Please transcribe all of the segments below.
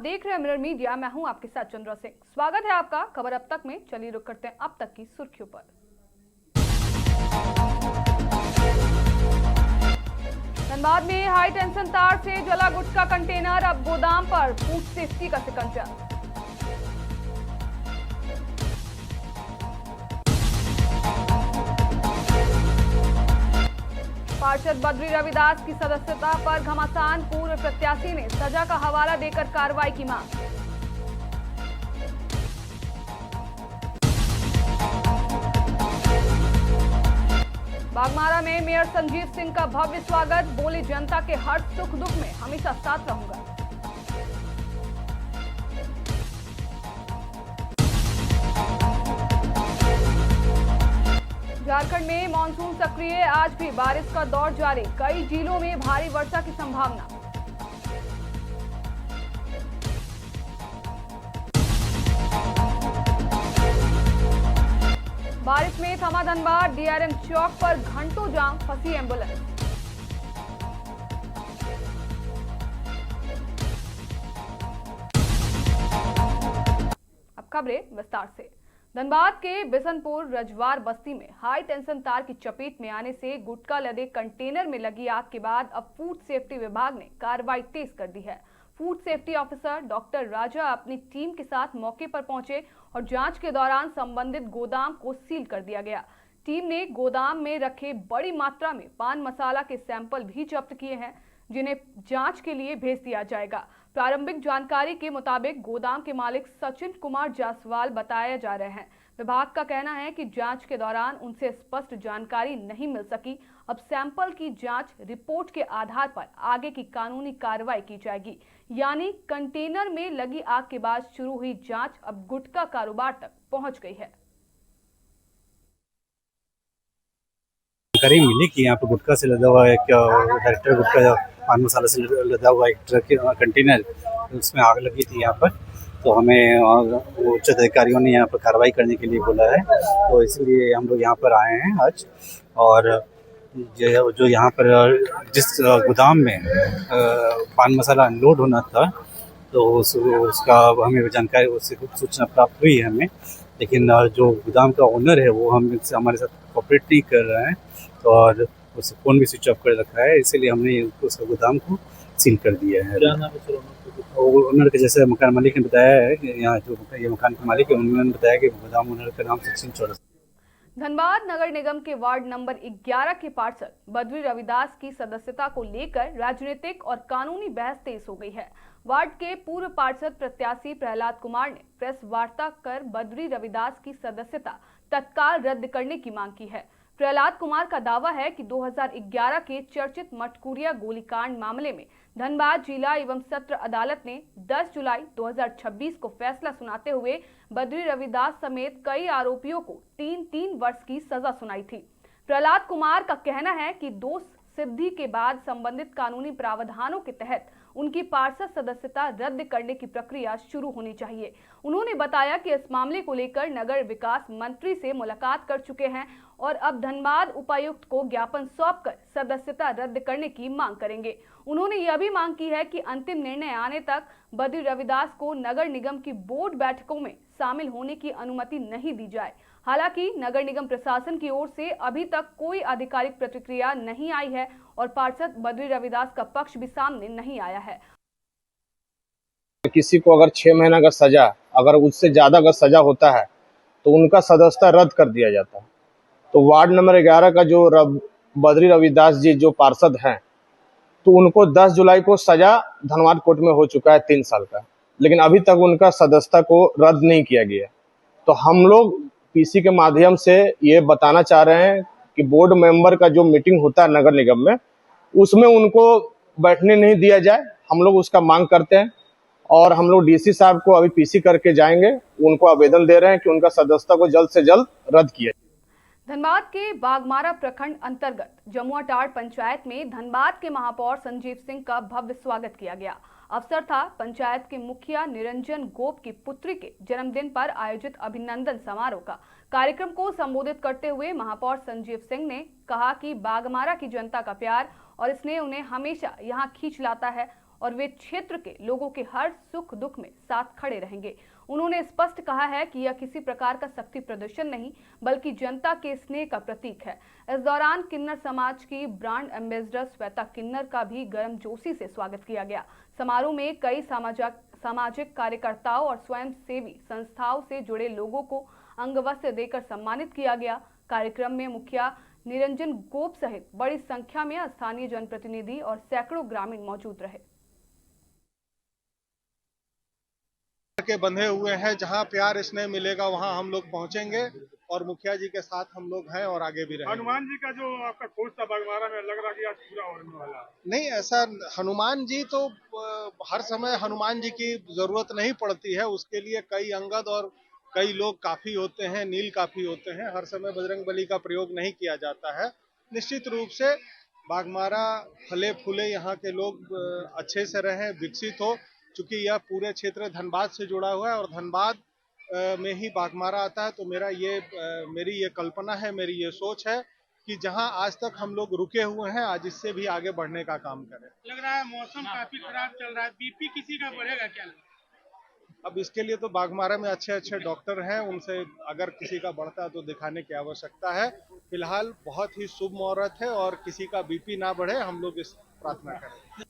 देख रहे हैं मिरर मीडिया। मैं हूं आपके साथ चंद्रा सिंह। स्वागत है आपका खबर अब तक में। चलिए रुक करते हैं अब तक की सुर्खियों पर। धनबाद में हाई टेंशन तार से जला गुटखा कंटेनर, अब गोदाम पर फूड सेफ्टी का सिकंजा। पार्षद बद्री रविदास की सदस्यता पर घमासान, पूर्व प्रत्याशी ने सजा का हवाला देकर कार्रवाई की मांग। बागमारा में मेयर संजीव सिंह का भव्य स्वागत, बोले जनता के हर सुख दुख में हमेशा साथ रहूंगा। झारखंड में मानसून सक्रिय, आज भी बारिश का दौर जारी, कई जिलों में भारी वर्षा की संभावना। बारिश में थमा धनबाद, डीआरएम चौक पर घंटों जाम, फंसी एम्बुलेंस। अब खबरें विस्तार से। धनबाद के बिशनपुर रजवार बस्ती में हाई टेंशन तार की चपेट में आने से गुटखा लदे कंटेनर में लगी आग के बाद अब फूड सेफ्टी विभाग ने कार्रवाई तेज कर दी है। फूड सेफ्टी ऑफिसर डॉक्टर राजा अपनी टीम के साथ मौके पर पहुंचे और जांच के दौरान संबंधित गोदाम को सील कर दिया गया। टीम ने गोदाम में रखे बड़ी मात्रा में पान मसाला के सैंपल भी जब्त किए हैं, जिन्हें जांच के लिए भेज दिया जाएगा। प्रारंभिक जानकारी के मुताबिक गोदाम के मालिक सचिन कुमार जायसवाल बताया जा रहे हैं। विभाग का कहना है कि जांच के दौरान उनसे स्पष्ट जानकारी नहीं मिल सकी। अब सैंपल की जांच रिपोर्ट के आधार पर आगे की कानूनी कार्रवाई की जाएगी। यानी कंटेनर में लगी आग के बाद शुरू हुई जांच अब गुटखा कारोबार तक पहुंच गई है। जानकारी मिली कि यहाँ पर गुटखा से लदा हुआ एक डायरेक्टर गुटखा पान मसाला से लदा हुआ एक ट्रक कंटेनर, उसमें आग लगी थी यहाँ पर। तो हमें उच्च अधिकारियों ने यहाँ पर कार्रवाई करने के लिए बोला है, तो इसलिए हम लोग यहाँ पर आए हैं आज। और जो यहाँ पर जिस गोदाम में पान मसाला अनलोड होना था, तो उसका हमें जानकारी, उससे कुछ सूचना प्राप्त हुई है हमें। लेकिन जो गोदाम का ओनर है वो हमारे साथ कोऑपरेट नहीं कर रहा है और उससे फ़ोन भी स्विच ऑफ कर रखा है, इसीलिए हमने उसका गोदाम को सील कर दिया है। ओनर के जैसे मकान मालिक ने बताया है कि यहाँ जो ये मकान के मालिक है उन्होंने बताया कि गोदाम ओनर का नाम सचिन चौरसिया। धनबाद नगर निगम के वार्ड नंबर 11 के पार्षद बद्री रविदास की सदस्यता को लेकर राजनीतिक और कानूनी बहस तेज हो गई है। वार्ड के पूर्व पार्षद प्रत्याशी प्रहलाद कुमार ने प्रेस वार्ता कर बद्री रविदास की सदस्यता तत्काल रद्द करने की मांग की है। प्रहलाद कुमार का दावा है कि 2011 के चर्चित मटकुरिया गोलीकांड मामले में धनबाद जिला एवं सत्र अदालत ने 10 जुलाई 2026 को फैसला सुनाते हुए बद्री रविदास समेत कई आरोपियों को 3-3 वर्ष की सजा सुनाई थी। प्रहलाद कुमार का कहना है कि दोष सिद्धि के बाद संबंधित कानूनी प्रावधानों के तहत उनकी पार्षद सदस्यता रद्द करने की प्रक्रिया शुरू होनी चाहिए। उन्होंने बताया कि इस मामले को लेकर नगर विकास मंत्री से मुलाकात कर चुके हैं और अब धनबाद उपायुक्त को ज्ञापन सौंपकर सदस्यता रद्द करने की मांग करेंगे। उन्होंने यह भी मांग की है कि अंतिम निर्णय आने तक बद्री रविदास को नगर निगम की बोर्ड बैठकों में शामिल होने की अनुमति नहीं दी जाए। हालांकि नगर निगम प्रशासन की ओर से अभी तक कोई आधिकारिक प्रतिक्रिया नहीं आई है और पार्षद बद्री रविदास का पक्ष भी सामने नहीं आया है। किसी को अगर 6 महीना का सजा, अगर उससे ज्यादा अगर सजा होता है तो उनका सदस्यता रद्द कर दिया जाता है। तो वार्ड नंबर 11 का जो बद्री रविदास जी जो पार्षद हैं, तो उनको 10 जुलाई को सजा धनबाद कोर्ट में हो चुका है 3 साल का, लेकिन अभी तक उनका सदस्यता को रद्द नहीं किया गया। तो हम लोग पीसी के माध्यम से ये बताना चाह रहे हैं कि बोर्ड मेंबर का जो मीटिंग होता है नगर निगम में, उसमें उनको बैठने नहीं दिया जाए। हम लोग उसका मांग करते हैं और हम लोग डीसी साहब को अभी पीसी करके जाएंगे, उनको आवेदन दे रहे हैं कि उनका सदस्यता को जल्द से जल्द रद्द किया जाए। धनबाद के बागमारा प्रखंड अंतर्गत जमुआटाड़ पंचायत में धनबाद के महापौर संजीव सिंह का भव्य स्वागत किया गया। अवसर था पंचायत के मुखिया निरंजन गोप की पुत्री के जन्मदिन पर आयोजित अभिनंदन समारोह का। कार्यक्रम को संबोधित करते हुए महापौर संजीव सिंह ने कहा कि बागमारा की जनता का प्यार और स्नेह उन्हें हमेशा यहां खींच लाता है और वे क्षेत्र के लोगों के हर सुख दुख में साथ खड़े रहेंगे। उन्होंने स्पष्ट कहा है कि यह किसी प्रकार का शक्ति प्रदर्शन नहीं बल्कि जनता के स्नेह का प्रतीक है। इस दौरान किन्नर समाज की ब्रांड एम्बेसडर श्वेता किन्नर का भी गर्मजोशी से स्वागत किया गया। समारोह में कई सामाजिक कार्यकर्ताओं और स्वयंसेवी संस्थाओं से जुड़े लोगों को अंगवस्त्र देकर सम्मानित किया गया। कार्यक्रम में मुखिया निरंजन गोप सहित बड़ी संख्या में स्थानीय जनप्रतिनिधि और सैकड़ों ग्रामीण मौजूद रहे। के बंधे हुए हैं, जहां प्यार स्नेह मिलेगा वहां हम लोग पहुंचेंगे और मुखिया जी के साथ हम लोग हैं और आगे भी रहेंगे। हनुमान जी का जो आपका खोज था बागमारा में, लग रहा कि आज पूरा होने वाला नहीं, ऐसा हनुमान जी तो हर समय हनुमान जी की जरूरत नहीं पड़ती है, उसके लिए कई अंगद और कई लोग काफी होते हैं, नील काफी होते हैं। हर समय बजरंग बली का प्रयोग नहीं किया जाता है। निश्चित रूप से बागमारा फले फूले, यहाँ के लोग अच्छे से रहें, विकसित हो, चूंकि यह पूरे क्षेत्र धनबाद से जुड़ा हुआ है और धनबाद में ही बागमारा आता है। तो मेरी ये कल्पना है, मेरी ये सोच है कि जहां आज तक हम लोग रुके हुए हैं, आज इससे भी आगे बढ़ने का काम करें। लग रहा है मौसम काफी खराब चल रहा है, बीपी किसी का बढ़ेगा क्या? अब इसके लिए तो बागमारा में अच्छे अच्छे डॉक्टर हैं, उनसे अगर किसी का बढ़ता है तो दिखाने की आवश्यकता है। फिलहाल बहुत ही शुभ मुहूर्त है और किसी का बीपी ना बढ़े, हम लोग इस प्रार्थना करें।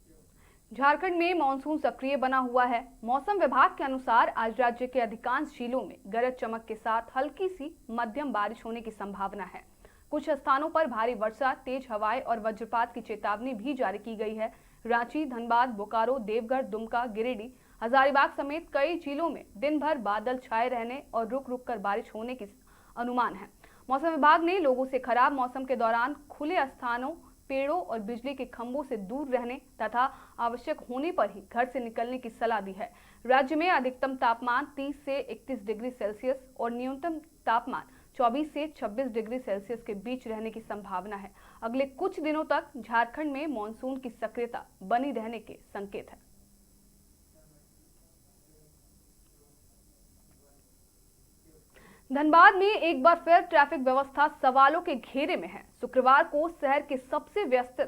झारखंड में मानसून सक्रिय बना हुआ है। मौसम विभाग के अनुसार आज राज्य के अधिकांश जिलों में गरज चमक के साथ हल्की सी मध्यम बारिश होने की संभावना है। कुछ स्थानों पर भारी वर्षा, तेज हवाएं और वज्रपात की चेतावनी भी जारी की गई है। रांची, धनबाद, बोकारो, देवघर, दुमका, गिरिडीह, हजारीबाग समेत कई जिलों में दिन भर बादल छाए रहने और रुक रुक कर बारिश होने की अनुमान है। मौसम विभाग ने लोगों से खराब मौसम के दौरान खुले स्थानों, पेड़ों और बिजली के खंभों से दूर रहने तथा आवश्यक होने पर ही घर से निकलने की सलाह दी है। राज्य में अधिकतम तापमान 30 से 31 डिग्री सेल्सियस और न्यूनतम तापमान 24 से 26 डिग्री सेल्सियस के बीच रहने की संभावना है। अगले कुछ दिनों तक झारखंड में मानसून की सक्रियता बनी रहने के संकेत है। धनबाद में एक बार फिर ट्रैफिक व्यवस्था सवालों के घेरे में है। शुक्रवार को शहर के सबसे व्यस्त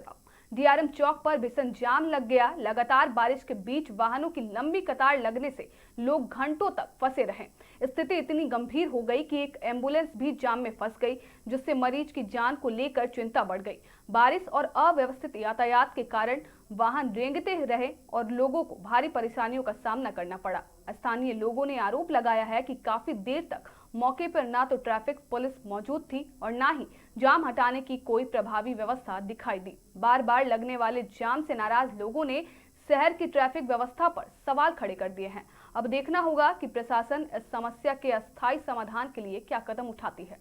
डीआरएम चौक पर भीषण जाम लग गया। लगातार बारिश के बीच वाहनों की लंबी कतार लगने से लोग घंटों तक फंसे रहे। स्थिति इतनी गंभीर हो गई कि एक एम्बुलेंस भी जाम में फंस गई, जिससे मरीज की जान को लेकर चिंता बढ़ गई। बारिश और अव्यवस्थित यातायात के कारण वाहन रेंगते रहे और लोगों को भारी परेशानियों का सामना करना पड़ा। स्थानीय लोगों ने आरोप लगाया है कि काफी देर तक मौके पर ना तो ट्रैफिक पुलिस मौजूद थी और ना ही जाम हटाने की कोई प्रभावी व्यवस्था दिखाई दी। बार बार लगने वाले जाम से नाराज लोगों ने शहर की ट्रैफिक व्यवस्था पर सवाल खड़े कर दिए हैं। अब देखना होगा कि प्रशासन इस समस्या के अस्थायी समाधान के लिए क्या कदम उठाती है।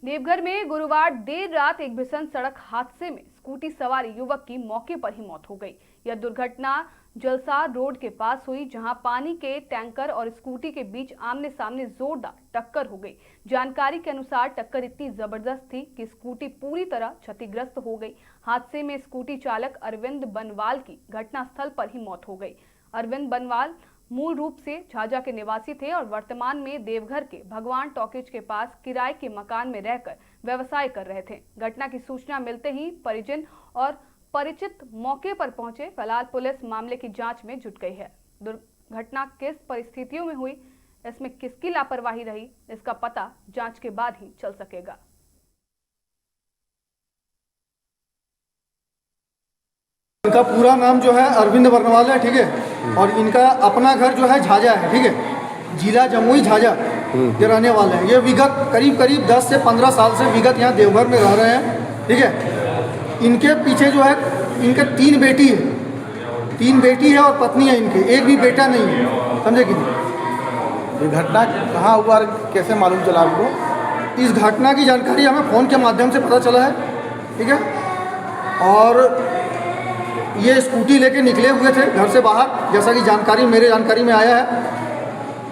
देवघर में गुरुवार देर रात एक भीषण सड़क हादसे में स्कूटी सवार युवक की मौके पर ही मौत हो गई। यह दुर्घटना जलसार रोड के पास हुई, जहां पानी के टैंकर और स्कूटी के बीच आमने सामने जोरदार टक्कर हो गई। जानकारी के अनुसार टक्कर इतनी जबरदस्त थी कि स्कूटी पूरी तरह क्षतिग्रस्त हो गई। हादसे में स्कूटी चालक अरविंद बनवाल की घटनास्थल पर ही मौत हो गई। अरविंद बनवाल मूल रूप से झाझा के निवासी थे और वर्तमान में देवघर के भगवान टॉकीज के पास किराए के मकान में रहकर व्यवसाय कर रहे थे। घटना की सूचना मिलते ही परिजन और परिचित मौके पर पहुंचे। फिलहाल पुलिस मामले की जांच में जुट गई है। दुर्घटना किस परिस्थितियों में हुई, इसमें किसकी लापरवाही रही, इसका पता जांच के बाद ही चल सकेगा। इनका पूरा नाम जो है अरविंद बरनवाल है, ठीक है, और इनका अपना घर जो है झाझा है, ठीक है, जिला जमुई झाझा के रहने वाले हैं। ये विगत करीब 10 से 15 साल से विगत यहाँ देवघर में रह रहे हैं, ठीक है। इनके पीछे जो है इनके 3 बेटी है, 3 बेटी है और पत्नी है इनके, एक भी बेटा नहीं है, समझे कि नहीं। ये घटना कहाँ हुआ, कैसे मालूम चला आपको? इस घटना की जानकारी हमें फ़ोन के माध्यम से पता चला है, ठीक है। और ये स्कूटी लेके निकले हुए थे घर से बाहर, जैसा कि मेरे जानकारी में आया है,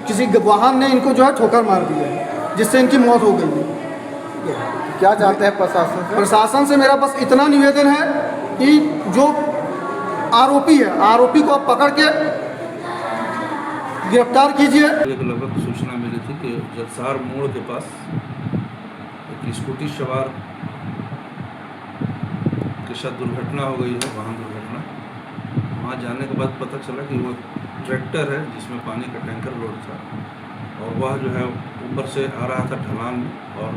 किसी वाहन ने इनको जो है ठोकर मार दिया, जिससे इनकी मौत हो गई है। क्या चाहते हैं प्रशासन से? प्रशासन से मेरा बस इतना निवेदन है कि जो आरोपी है, आरोपी को आप पकड़ के गिरफ्तार कीजिए। लगभग सूचना मिली थी कि जलसार मोड़ के पास एक स्कूटी सवार के साथ दुर्घटना हो गई है, वाहन दुर्घटना। वहाँ जाने के बाद पता चला कि वो ट्रैक्टर है जिसमें पानी का टैंकर लोड था और वह जो है ऊपर से आ रहा था ढलान में, और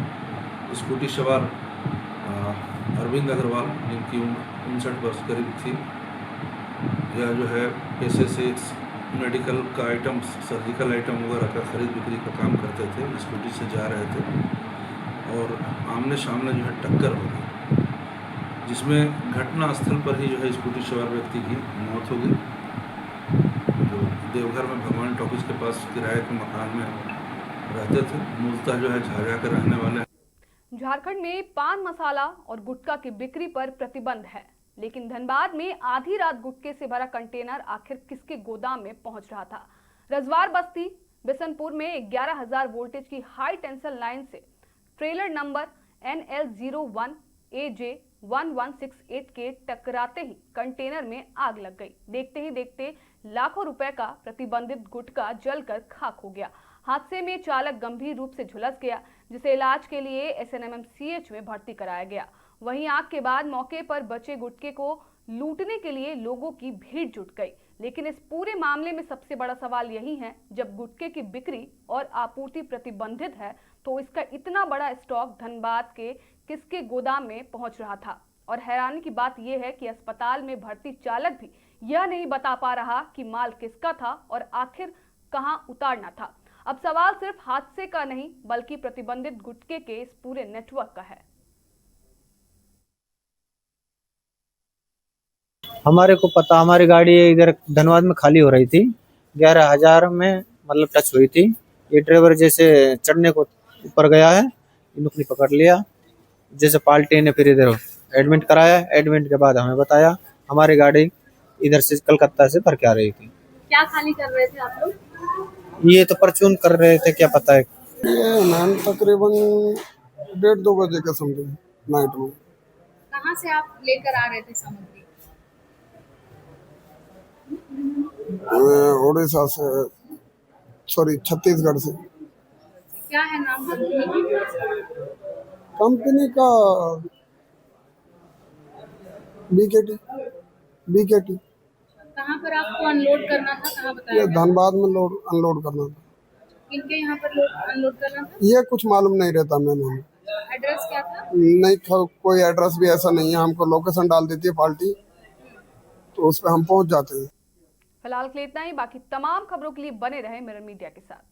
स्कूटी सवार अरविंद अग्रवाल जिनकी उम्र 59 वर्ष करीब थी, यह जो है पैसे से मेडिकल का आइटम, सर्जिकल आइटम वगैरह का खरीद बिक्री का काम करते थे, स्कूटी से जा रहे थे और आमने सामने जो है टक्कर हो गई, जिसमें घटना स्थल पर ही जो है स्कूटी सवार व्यक्ति की मौत हो गई, जो देवघर में भगवान टॉकीज के पास किराए के मकान में रहते थे। मूलतः जो है झाझा के रहने वाले। झारखंड में पान मसाला और गुटखा की बिक्री पर प्रतिबंध है, लेकिन धनबाद में आधी रात गुटखे से भरा कंटेनर आखिर किसके गोदाम में पहुंच रहा था। रजवार बस्ती बिशनपुर में 11,000 वोल्टेज की हाई टेंशन लाइन से ट्रेलर नंबर NL01 AJ1168 के टकराते ही कंटेनर में आग लग गई। देखते ही देखते लाखों रुपए का प्रतिबंधित गुटखा जलकर खाक हो गया। हादसे में चालक गंभीर रूप से झुलस गया, जिसे इलाज के लिए SNMMCH में भर्ती कराया गया। वहीं आग के बाद मौके पर बचे गुटखे को लूटने के लिए लोगों की भीड़ जुट गई। लेकिन इस पूरे मामले में सबसे बड़ा सवाल यही है, जब गुटखे की बिक्री और आपूर्ति प्रतिबंधित है तो इसका इतना बड़ा स्टॉक धनबाद के किसके गोदाम में पहुंच रहा था। और हैरानी की बात यह है कि अस्पताल में भर्ती चालक भी यह नहीं बता पा रहा कि माल किसका था और आखिर कहां उतारना था। अब सवाल सिर्फ हादसे का नहीं बल्कि प्रतिबंधित गुटखे के इस पूरे नेटवर्क का है। हमारे को पता, हमारी गाड़ी इधर धनबाद में खाली हो रही थी, 11,000 में मतलब टच हुई थी। ये ड्राइवर जैसे चढ़ने को ऊपर गया है, नुकनी पकड़ लिया, जैसे पाल्टी ने फिर इधर एडमिट कराया। एडमिट के बाद हमें बताया हमारी गाड़ी इधर से कलकत्ता से भर के आ रही थी। क्या खाली कर रहे थे आप लोग? ये तो परचून कर रहे थे, क्या पता है। ये मैम तकरीबन 1:30-2 बजे का समथिंग नाइट में। कहाँ से आप लेकर आ रहे थे सामग्री? उड़ीसा से, सॉरी छत्तीसगढ़ से। क्या है नाम कंपनी का? BKT। कहाँ पर आपको अनलोड करना था, कहाँ बताया? ये धनबाद में अनलोड करना था। किनके यहाँ पर अनलोड करना था? ये कुछ मालूम नहीं रहता मैम हमें। एड्रेस क्या था? नहीं, कोई एड्रेस भी ऐसा नहीं है। हमको लोकेशन डाल देती है पार्टी, तो उस पर हम पहुंच जाते हैं। फिलहाल के लिए इतना ही। बाकी तमाम खबरों के लिए बने रहे मिरर मीडिया के साथ।